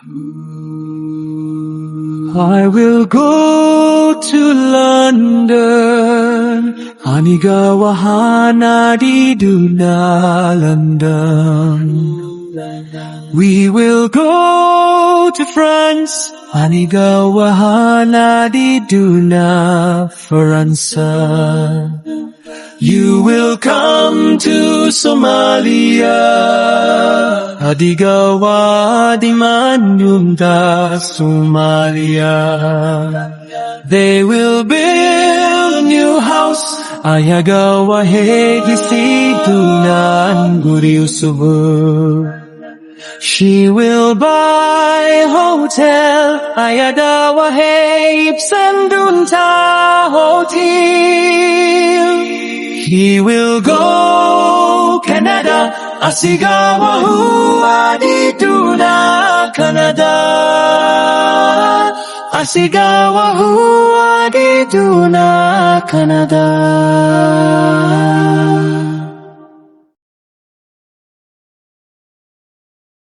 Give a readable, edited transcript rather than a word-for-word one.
I will go to London, Aniga wahana di duna London. We will go to France, Aniga wahana di duna Faransa. You will come to Somalia, Adiga wa di manunda Somalia. They will build a new house, Ayaga wa hegi sidunan guri usubu. She will buy a hotel, Ayada wa heib sendunta hotel. He will go Canada, Asigawa hua di duna Canada. Asigawa hua di duna Canada.